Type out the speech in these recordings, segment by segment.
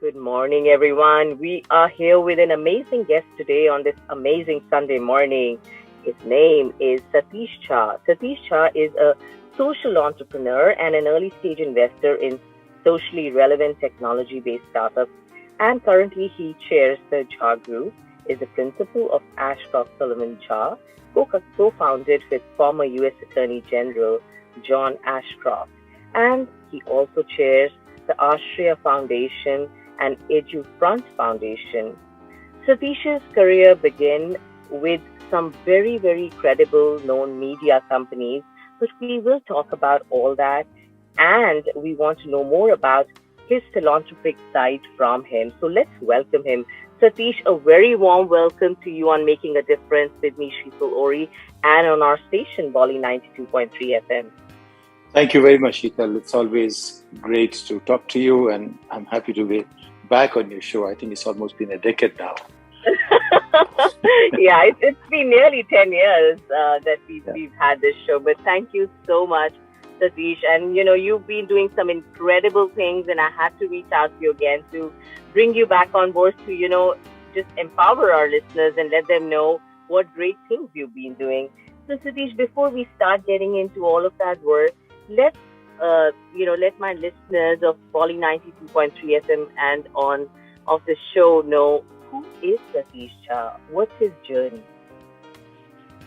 Good morning, everyone. We are here with an amazing guest today on this amazing Sunday morning. His name is Satish Jha. Satish Jha is a social entrepreneur and an early stage investor in socially relevant technology based startups. And currently, he chairs the Jha Group, is the principal of Ashcroft Sullivan Jha, co founded with former U.S. Attorney General John Ashcroft. And he also chairs the Ashria Foundation and Edufront Foundation. Satish's career began with some very, very credible known media companies, but we will talk about all that. And we want to know more about his philanthropic side from him. So let's welcome him. Satish, a very warm welcome to you on Making a Difference with me, Sheetal Ori, and on our station, Bolly 92.3 FM. Thank you very much, Sheetal. It's always great to talk to you, and I'm happy to be back on your show. I think it's almost been a decade now. Yeah, it's been nearly 10 years that we've had this show, but thank you so much, Satish. And, you've been doing some incredible things, and I had to reach out to you again to bring you back on board to, just empower our listeners and let them know what great things you've been doing. So, Satish, before we start getting into all of that work, let my listeners of Bolly 92.3 FM and of the show know, who is Satish Jha? What's his journey?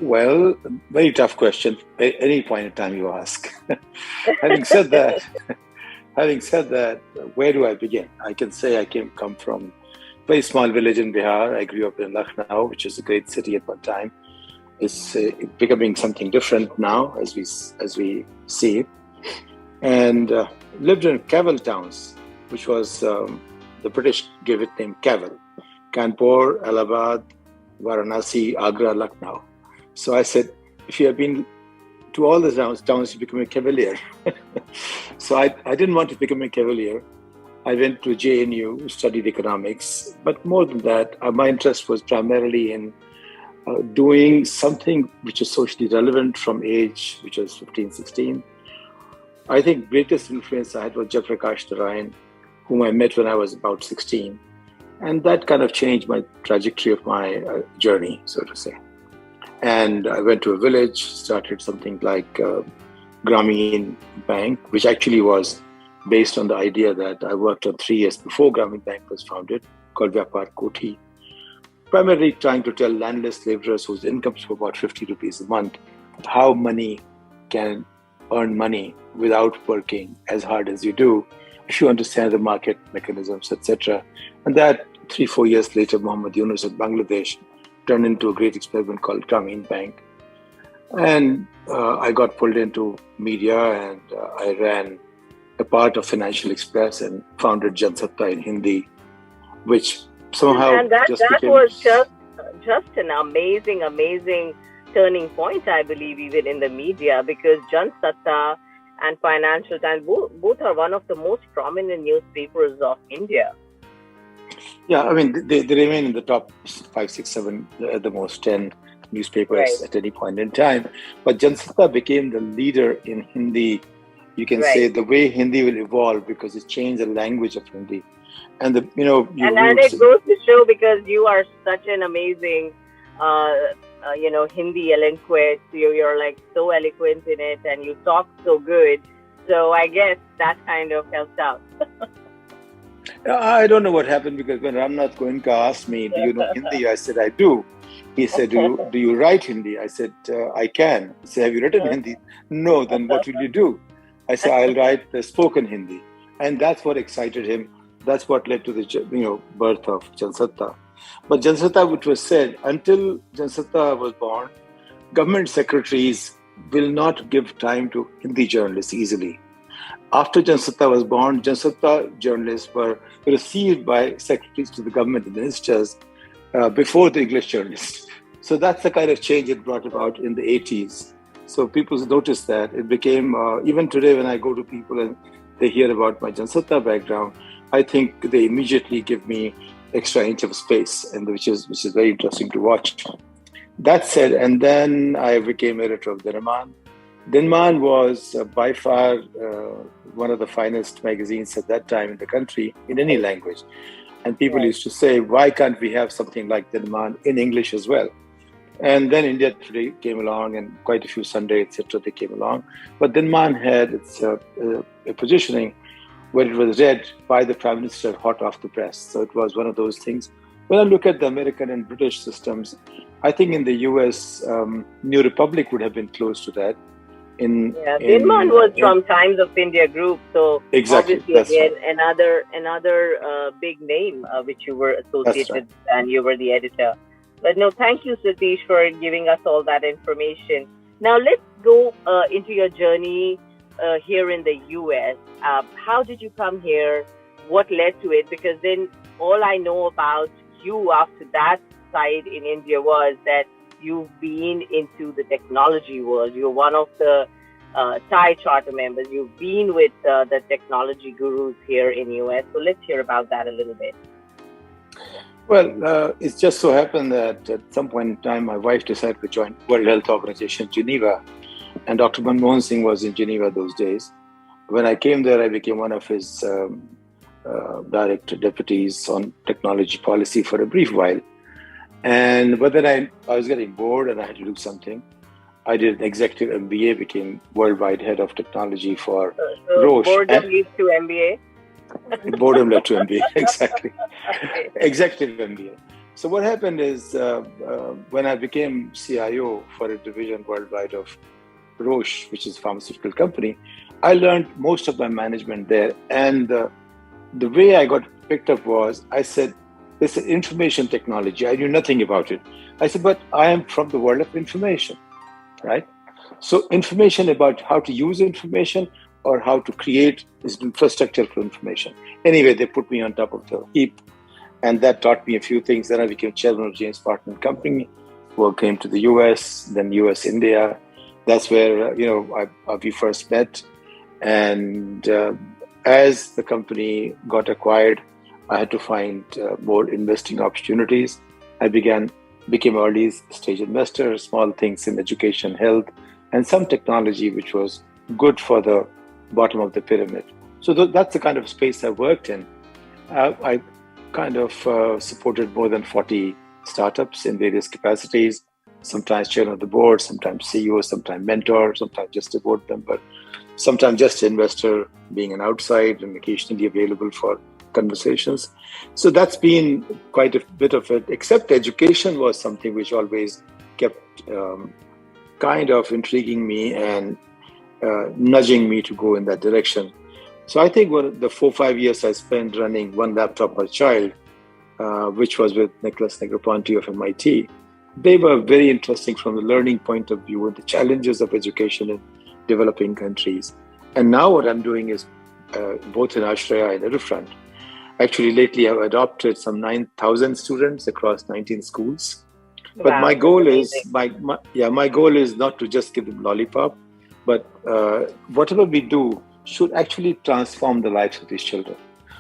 Well, very tough question. At any point in time you ask. Having said that, where do I begin? I can say I come from a very small village in Bihar. I grew up in Lucknow, which is a great city at one time. It's becoming something different now, as we see, and lived in Caval towns, which was the British gave it name Caval, Kanpur, Allahabad, Varanasi, Agra, Lucknow. So I said, if you have been to all the towns, you become a cavalier. So I didn't want to become a cavalier. I went to JNU, studied economics, but more than that, my interest was primarily in doing something which is socially relevant from age, which was 15, 16. I think greatest influence I had was Prakash Narayan, whom I met when I was about 16. And that kind of changed my trajectory of my journey, so to say. And I went to a village, started something like Grameen Bank, which actually was based on the idea that I worked on 3 years before Grameen Bank was founded, called Vyapar Koti. Primarily trying to tell landless laborers whose incomes were about 50 rupees a month, how money can earn money without working as hard as you do, if you understand the market mechanisms, etc. And that 3-4 years later, Muhammad Yunus of Bangladesh turned into a great experiment called Grameen Bank. And I got pulled into media, and I ran a part of Financial Express and founded Jansatta in Hindi, which somehow and that was just an amazing turning point, I believe, even in the media, because Jansatta and Financial Times both are one of the most prominent newspapers of India. Yeah, I mean, they remain in the top 5, 6, 7, at the most 10 newspapers at any point in time. But Jansatta became the leader in Hindi. You can say the way Hindi will evolve, because it changed the language of Hindi. And and it goes to show, because you are such an amazing, Hindi eloquent. You're like so eloquent in it, and you talk so good. So I guess that kind of helped out. I don't know what happened, because when Ramnath Goenka asked me, "Do you know Hindi?" I said, "I do." He said, "Do you write Hindi?" I said, "I can." He said, "Have you written Hindi?" "No." "Then what will you do?" I said, "I'll write the spoken Hindi," and that's what excited him. That's what led to the birth of Jansatta. But Jansatta, which was said, until Jansatta was born, government secretaries will not give time to Hindi journalists easily. After Jansatta was born, Jansatta journalists were received by secretaries to the government and ministers before the English journalists. So that's the kind of change it brought about in the 80s. So people noticed that. It became, even today when I go to people and they hear about my Jansatta background, I think they immediately give me extra inch of space, and which is very interesting to watch. That said, and then I became editor of Dinaman Dinaman was by far one of the finest magazines at that time in the country in any language. And people Right. used to say, why can't we have something like Dinaman in English as well? And then India Today came along, and quite a few Sunday, etc., they came along. But Dinaman had its a positioning where it was read by the Prime Minister hot off the press. So it was one of those things. When I look at the American and British systems, I think in the US, New Republic would have been close to that. Yeah, Dinaman was from Times of India Group, so exactly, obviously that's again right. another big name which you were That's right. associated and you were the editor. But no, thank you, Satish, for giving us all that information. Now let's go into your journey here in the US. How did you come here? What led to it? Because then all I know about you after that side in India was that you've been into the technology world. You're one of the Thai charter members. You've been with the technology gurus here in US. So let's hear about that a little bit. Well, it just so happened that at some point in time, my wife decided to join World Health Organization Geneva, and Dr. Manmohan Singh was in Geneva those days. When I came there, I became one of his direct deputies on technology policy for a brief while. But then I was getting bored and I had to do something. I did an executive MBA, became worldwide head of technology for Roche. Boredom leads to MBA. Boredom led to MBA, exactly. Executive MBA. So what happened is when I became CIO for a division worldwide of Roche, which is a pharmaceutical company, I learned most of my management there. And the way I got picked up was, I said, this is information technology. I knew nothing about it. I said, but I am from the world of information, right? So information about how to use information or how to create this infrastructure for information. Anyway, they put me on top of the heap, and that taught me a few things. Then I became chairman of James Partner Company, who came to the US, then US India. That's where we first met. And as the company got acquired, I had to find more investing opportunities. I became early stage investor, small things in education, health, and some technology, which was good for the bottom of the pyramid. So that's the kind of space I worked in. I kind of supported more than 40 startups in various capacities, sometimes chairman of the board, sometimes CEO, sometimes mentor, sometimes just a board member, sometimes just investor, being an outside and occasionally available for conversations. So that's been quite a bit of it, except education was something which always kept kind of intriguing me and nudging me to go in that direction. So I think the 4-5 years I spent running one laptop per child, which was with Nicholas Negroponte of MIT, they were very interesting from the learning point of view and the challenges of education in developing countries. And now what I'm doing is both in Ashraya and Edufront. Actually, lately I've adopted some 9,000 students across 19 schools. Wow, but my goal is my goal is not to just give them lollipop, but whatever we do should actually transform the lives of these children.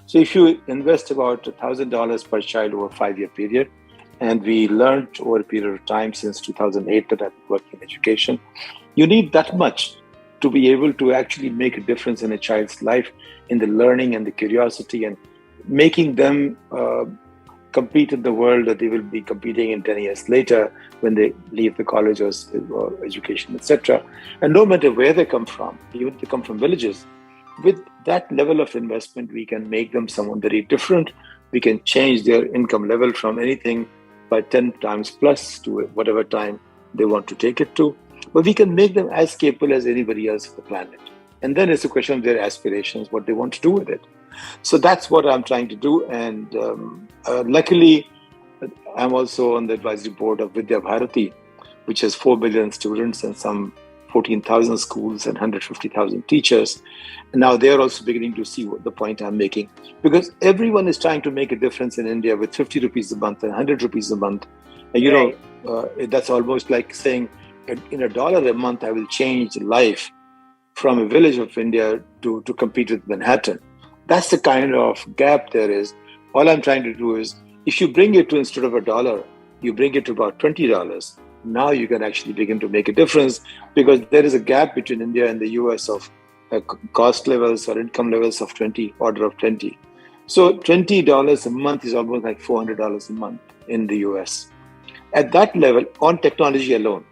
So if you invest about $1,000 per child over a 5-year period, and we learned over a period of time since 2008 that I've been working in education, you need that much to be able to actually make a difference in a child's life, in the learning and the curiosity, and making them compete in the world that they will be competing in 10 years later when they leave the college or education, etc. And no matter where they come from, even if they come from villages, with that level of investment, we can make them someone very different. We can change their income level from anything by 10 times plus to whatever time they want to take it to. But we can make them as capable as anybody else on the planet. And then it's a question of their aspirations, what they want to do with it. So that's what I'm trying to do. And luckily, I'm also on the advisory board of Vidya Bharati, which has 4 million students and some 14,000 schools and 150,000 teachers. And now they're also beginning to see what the point I'm making. Because everyone is trying to make a difference in India with 50 rupees a month and 100 rupees a month. And that's almost like saying, in $1 a month, I will change life from a village of India to compete with Manhattan. That's the kind of gap there is. All I'm trying to do is, if you bring it to, instead of $1, you bring it to about $20, now you can actually begin to make a difference, because there is a gap between India and the US of cost levels or income levels of order of 20. So $20 a month is almost like $400 a month in the US. At that level, on technology alone,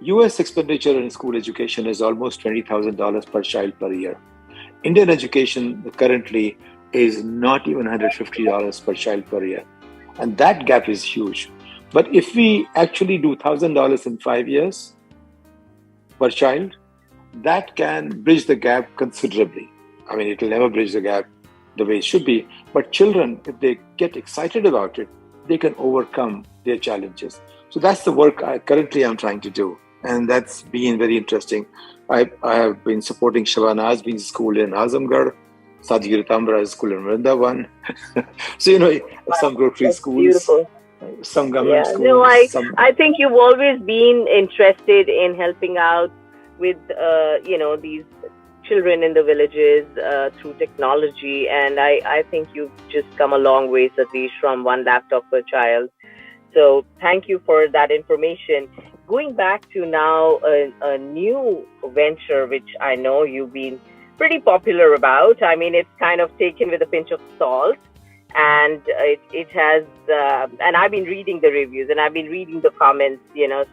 US expenditure in school education is almost $20,000 per child per year. Indian education currently is not even $150 per child per year. And that gap is huge. But if we actually do $1,000 in 5 years per child, that can bridge the gap considerably. I mean, it will never bridge the gap the way it should be. But children, if they get excited about it, they can overcome their challenges. So that's the work currently I'm trying to do. And that's been very interesting. I have been supporting Shabana Azmi's school in Azamgarh, Sadhguru Tamra's school in Vrindavan. So, some grocery schools, beautiful. Some government schools. No, I think you've always been interested in helping out with, these children in the villages through technology. And I think you've just come a long way, Satish, from one laptop per child. So thank you for that information. Going back to now a new venture, which I know you've been pretty popular about. I mean, it's kind of taken with a pinch of salt. And it has, and I've been reading the reviews and I've been reading the comments,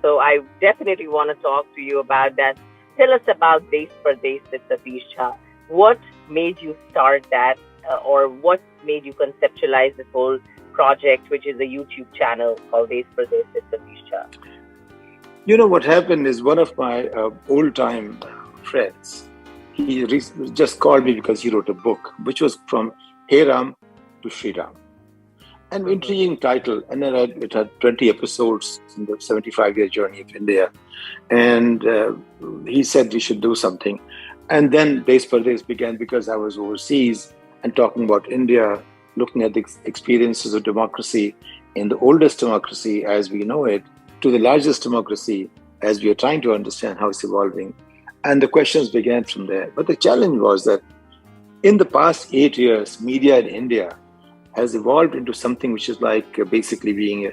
so I definitely want to talk to you about that. Tell us about Desh Pardesh with Satish Jha. What made you start that, or what made you conceptualize this whole project, which is a YouTube channel called Desh Pardesh with Satish Jha? What happened is one of my old-time friends, he just called me because he wrote a book, which was from Hey Ram to Sri Ram. An intriguing title, and then it had 20 episodes in the 75-year journey of India. And he said we should do something. And then Desh Pardesh began because I was overseas and talking about India, looking at the experiences of democracy in the oldest democracy as we know it, to the largest democracy as we are trying to understand how it's evolving. And the questions began from there. But the challenge was that in the past 8 years, media in India has evolved into something which is like basically being a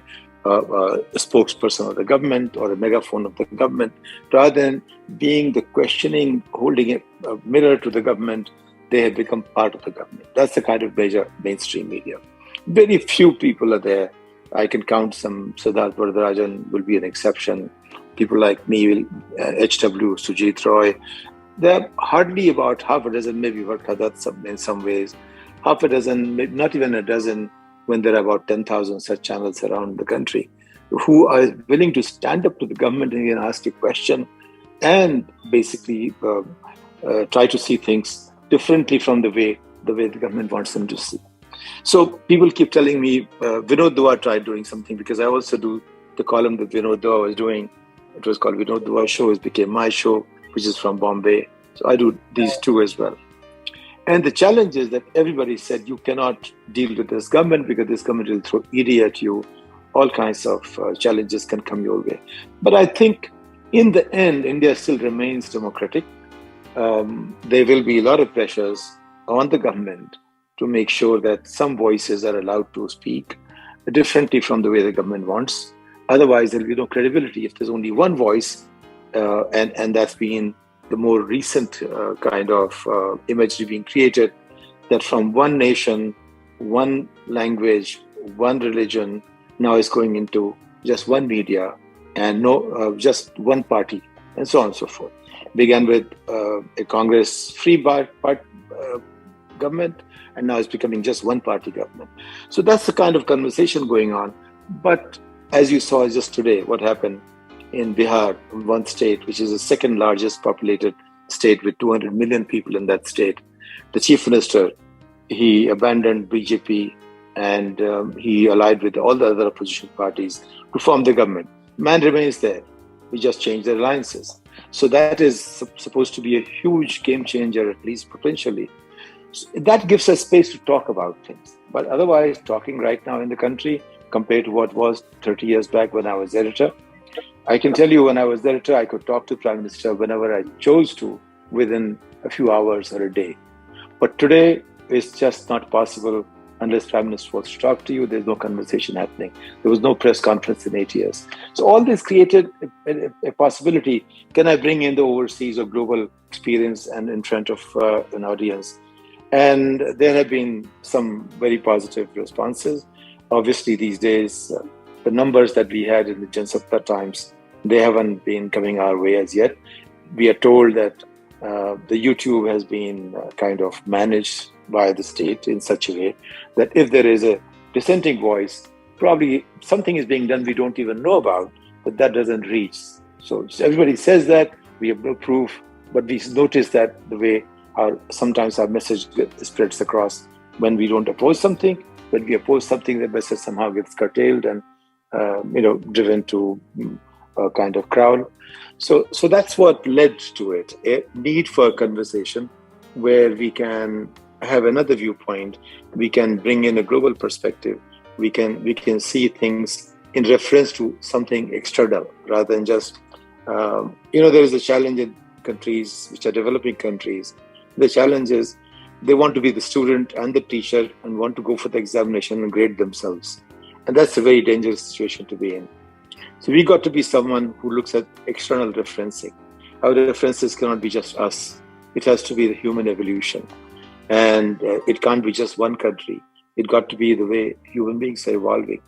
spokesperson of the government or a megaphone of the government, rather than being the questioning, holding a mirror to the government. They have become part of the government. That's the kind of major mainstream media. Very few people are there. I can count some. Siddharth Varadarajan will be an exception. People like me, H.W., Sujit Roy. There are hardly about half a dozen, maybe Varkadat in some ways, half a dozen, maybe not even a dozen, when there are about 10,000 such channels around the country, who are willing to stand up to the government and ask a question and basically try to see things differently from the way the government wants them to see. So people keep telling me, Vinod Dua tried doing something, because I also do the column that Vinod Dua was doing. It was called Vinod Dua Show. It became my show, which is from Bombay. So I do these two as well. And the challenge is that everybody said you cannot deal with this government because this government will throw ED at you. All kinds of challenges can come your way. But I think in the end, India still remains democratic. There will be a lot of pressures on the government to make sure that some voices are allowed to speak differently from the way the government wants. Otherwise, there will be no credibility if there's only one voice, and that's been the more recent kind of imagery being created, that from one nation, one language, one religion, now is going into just one media and just one party, and so on and so forth. Began with a Congress-free government, and now it's becoming just one-party government. So that's the kind of conversation going on. But as you saw just today, what happened in Bihar, one state, which is the second largest populated state with 200 million people in that state, the chief minister, he abandoned BJP and he allied with all the other opposition parties to form the government. Man remains there. We just changed the alliances. So that is supposed to be a huge game changer, at least potentially. So that gives us space to talk about things. But otherwise, talking right now in the country, compared to what was 30 years back when I was editor, I can tell you when I was editor, I could talk to Prime Minister whenever I chose to, within a few hours or a day. But today, it's just not possible unless Prime Minister wants to talk to you, there's no conversation happening. There was no press conference in 8 years. So all this created a possibility. Can I bring in the overseas or global experience and in front of an audience? And there have been some very positive responses. Obviously, these days, the numbers that we had in the Jansatta times, they haven't been coming our way as yet. We are told that the YouTube has been kind of managed by the state in such a way that if there is a dissenting voice, probably something is being done we don't even know about, but that doesn't reach. So everybody says that, we have no proof, but we notice that the way sometimes our message spreads across when we don't oppose something. When we oppose something, the message somehow gets curtailed and driven to a kind of crowd. So that's what led to it, a need for a conversation where we can have another viewpoint. We can bring in a global perspective. We can see things in reference to something external rather than just, there is a challenge in countries which are developing countries. The challenge is they want to be the student and the teacher and want to go for the examination and grade themselves. And that's a very dangerous situation to be in. So we got to be someone who looks at external referencing. Our references cannot be just us. It has to be the human evolution. And it can't be just one country. It got to be the way human beings are evolving.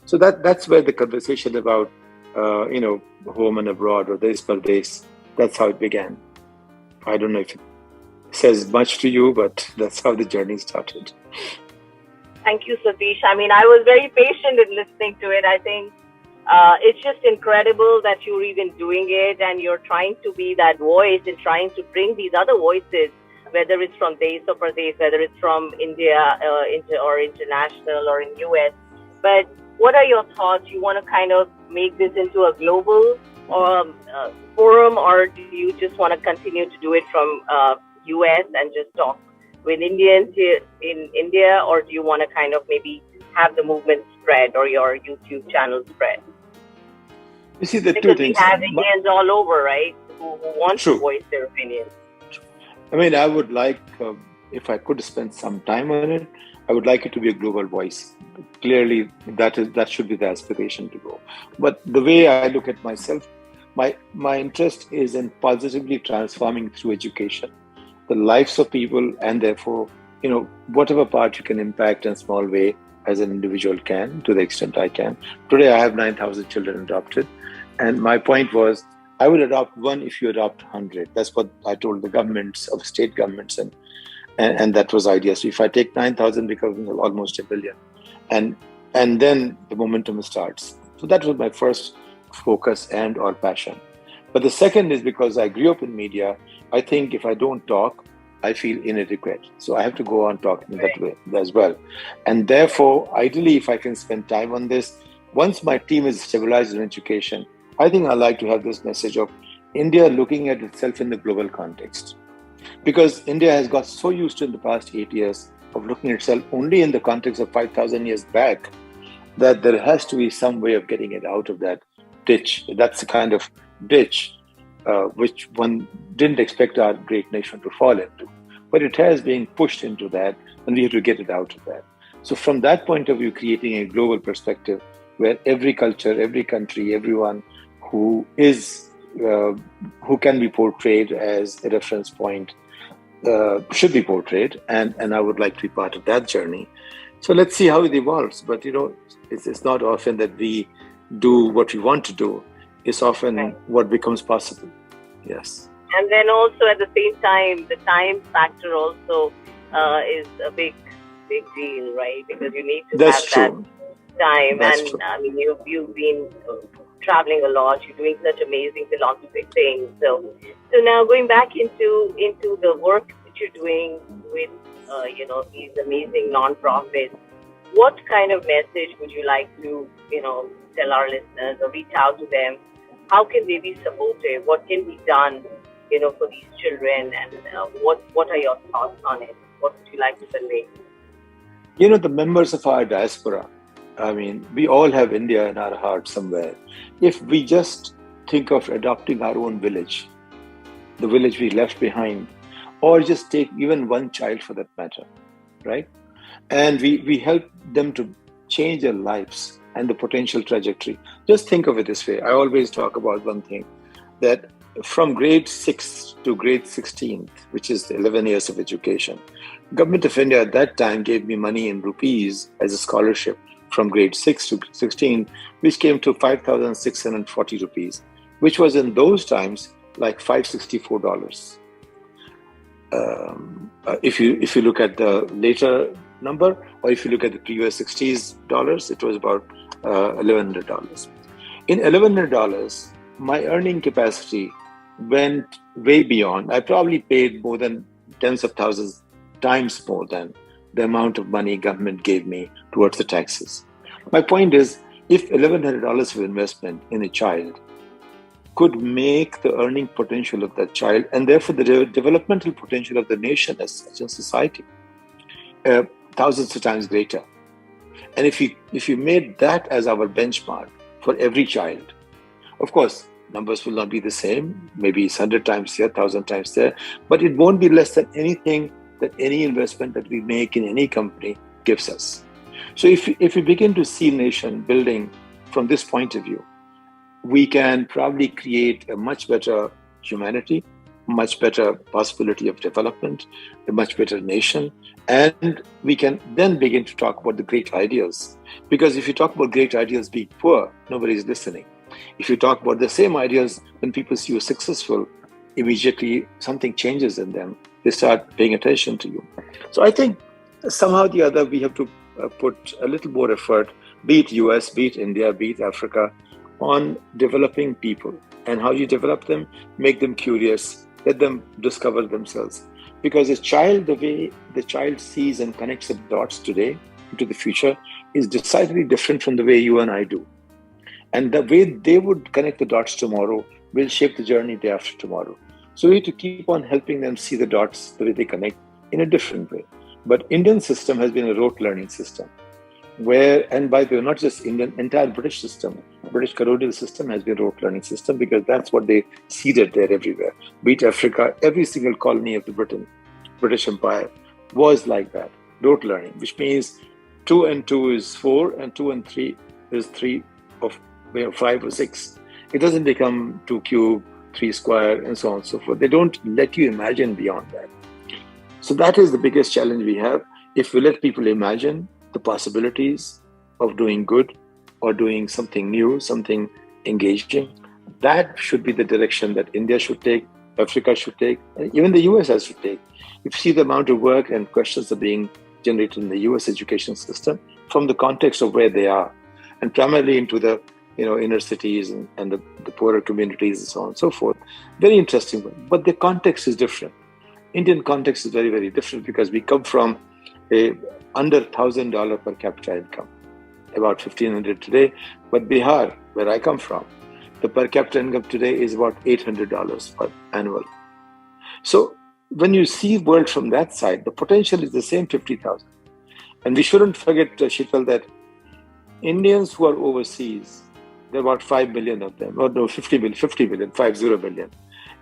So that's where the conversation about, home and abroad or this Pardes, that's how it began. I don't know if it says much to you, but that's how the journey started. Thank you, Satish. I mean, I was very patient in listening to it. I think it's just incredible that you're even doing it and you're trying to be that voice and trying to bring these other voices, whether it's from Desh or Pradesh, whether it's from India or international or in US. But what are your thoughts? You want to kind of make this into a global forum, or do you just want to continue to do it from US and just talk with Indians in India, or do you want to kind of maybe have the movement spread or your YouTube channel spread? You see, the because two things. We have Indians all over, right, who want to voice their opinions. I mean, I would like, if I could spend some time on it, I would like it to be a global voice. Clearly, that should be the aspiration to go. But the way I look at myself, my interest is in positively transforming through education the lives of people, and therefore, whatever part you can impact in a small way as an individual can, to the extent I can. Today, I have 9,000 children adopted. And my point was, I would adopt one if you adopt 100. That's what I told the governments of state governments. And that was the idea. So if I take 9,000, becomes almost 1 billion. And then the momentum starts. So that was my first focus and or passion. But the second is because I grew up in media, I think if I don't talk, I feel inadequate. So I have to go on talking that way as well. And therefore, ideally, if I can spend time on this, once my team is stabilized in education, I think I like to have this message of India looking at itself in the global context. Because India has got so used to in the past 8 years of looking at itself only in the context of 5,000 years back, that there has to be some way of getting it out of that ditch. That's the kind of ditch which one didn't expect our great nation to fall into. But it has been pushed into that, and we have to get it out of that. So from that point of view, creating a global perspective where every culture, every country, everyone who can be portrayed as a reference point should be portrayed, and I would like to be part of that journey. So let's see how it evolves. But it's not often that we do what we want to do. It's often what becomes possible. Yes. And then also at the same time, the time factor also is a big deal, right? Because you need to have that time. That's true. I mean, you've been traveling a lot. You're doing such amazing philanthropic things. So now going back into the work that you're doing with these amazing non-profits, what kind of message would you like to tell our listeners or reach out to them? How can they be supportive? What can be done for these children, and what are your thoughts on it? What would you like to convey? The members of our diaspora, I mean, we all have India in our heart somewhere. If we just think of adopting our own village, the village we left behind, or just take even one child for that matter, right? And we help them to change their lives and the potential trajectory. Just think of it this way. I always talk about one thing, that from grade 6 to grade 16, which is the 11 years of education, Government of India at that time gave me money in rupees as a scholarship from grade 6 to 16, which came to 5,640 rupees, which was in those times like $564. If you look at the later number, or if you look at the previous 60s dollars, it was about $1,100. In $1,100, my earning capacity went way beyond. I probably paid more than tens of thousands times more than the amount of money government gave me towards the taxes. My point is, if $1,100 of investment in a child could make the earning potential of that child, and therefore the developmental potential of the nation as such a society, thousands of times greater. And if you made that as our benchmark for every child, of course, numbers will not be the same. Maybe it's 100 times here, 1,000 times there, but it won't be less than anything that any investment that we make in any company gives us. So if we begin to see nation building from this point of view, we can probably create a much better humanity, much better possibility of development, a much better nation, and we can then begin to talk about the great ideas. Because if you talk about great ideas being poor, nobody is listening. If you talk about the same ideas, when people see you successful, immediately something changes in them. They start paying attention to you. So I think somehow or the other, we have to put a little more effort, be it US, be it India, be it Africa, on developing people. And how you develop them, make them curious, let them discover themselves. Because a child, the way the child sees and connects the dots today into the future is decidedly different from the way you and I do. And the way they would connect the dots tomorrow will shape the journey day after tomorrow. So we need to keep on helping them see the dots, the way they connect, in a different way. But Indian system has been a rote learning system, where, and by the way, not just Indian, entire British system, British colonial system has been a rote learning system, because that's what they seeded there everywhere. Be it Africa, every single colony of the British Empire was like that, rote learning, which means 2 and 2 is 4, and 2 and 3 is 3 of 5 or 6. It doesn't become 2 cube, 3 square, and so on and so forth. They don't let you imagine beyond that. So that is the biggest challenge we have. If we let people imagine the possibilities of doing good or doing something new, something engaging, that should be the direction that India should take, Africa should take, and even the US has to take. If you see the amount of work and questions that are being generated in the US education system from the context of where they are, and primarily into the inner cities and the poorer communities and so on and so forth. Very interesting one. But the context is different. Indian context is very, very different, because we come from a under $1,000 per capita income, about $1,500 today. But Bihar, where I come from, the per capita income today is about $800 per annual. So when you see the world from that side, the potential is the same 50,000. And we shouldn't forget, Sheetal, that Indians who are overseas, there are about 5 million of them, or no, 50 million.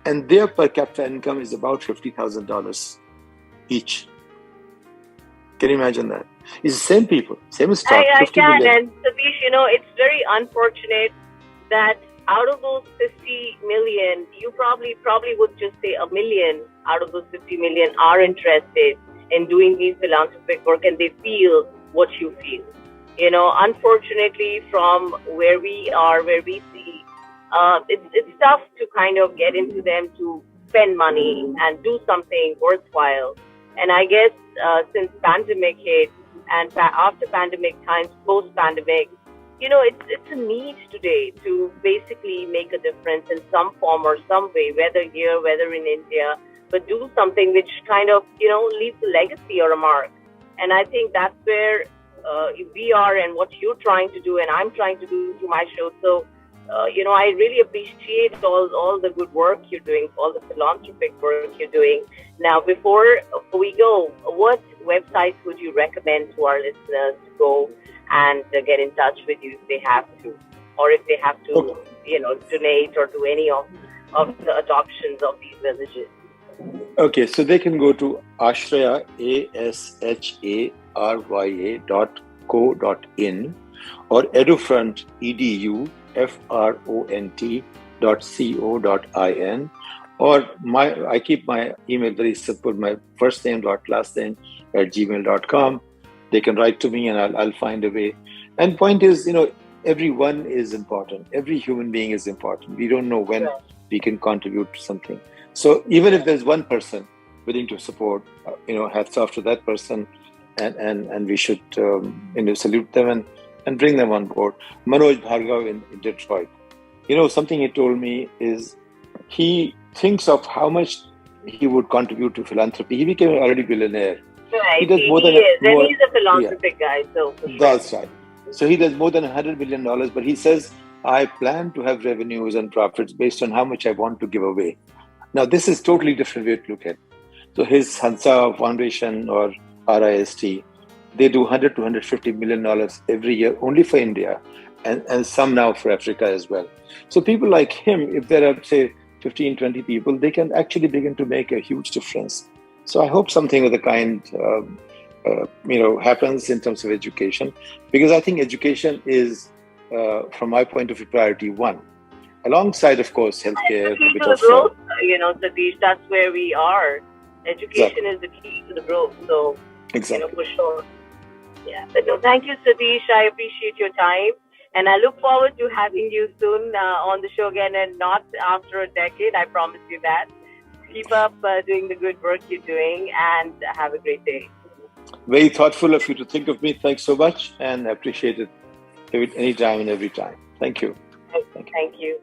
And their per capita income is about $50,000 each. Can you imagine that? It's the same people, same stock. I can, million. And Satish, it's very unfortunate that out of those 50 million, you probably would just say 1 million out of those 50 million are interested in doing these philanthropic work, and they feel what you feel. Unfortunately, from where we are, where we see, it's tough to kind of get into them to spend money and do something worthwhile. And I guess since pandemic hit and after pandemic times, post-pandemic, it's a need today to basically make a difference in some form or some way, whether here, whether in India, but do something which kind of, leaves a legacy or a mark. And I think that's where we are, and what you're trying to do and I'm trying to do through my show. So, I really appreciate all the good work you're doing, all the philanthropic work you're doing. Now, before we go, what websites would you recommend to our listeners to go and get in touch with you if they have to, or if they have to, donate or do any of the adoptions of these villages? Okay, so they can go to Ashraya, ASHARAYA, rya.co.in, or Edufront, edufront.co.in, or I keep my email very simple, my first name dot last name @gmail.com. They can write to me and I'll find a way. And point is, everyone is important. Every human being is important. We don't know when we can contribute to something. So even if there's one person willing to support, hats off to that person, and we should salute them and bring them on board. Manoj Bhargav in Detroit, something he told me is he thinks of how much he would contribute to philanthropy. He became already billionaire. Right. He does more than he's a philanthropic guy. So for sure. That's right. So he does more than $100 million, but he says, I plan to have revenues and profits based on how much I want to give away. Now, this is totally different way to look at it. So his Hansa Foundation or RIST, they do $100 to $150 million every year only for India, and some now for Africa as well. So people like him, if there are, say, 15, 20 people, they can actually begin to make a huge difference. So I hope something of the kind happens in terms of education, because I think education is, from my point of view, priority one, alongside, of course, healthcare. It's the key to the growth, Satish. That's where we are. Education is the key to the growth. So, for sure. Yeah. But no, thank you, Satish. I appreciate your time. And I look forward to having you soon on the show again, and not after a decade. I promise you that. Keep up doing the good work you're doing, and have a great day. Very thoughtful of you to think of me. Thanks so much, and I appreciate it anytime and every time. Thank you. Thank you.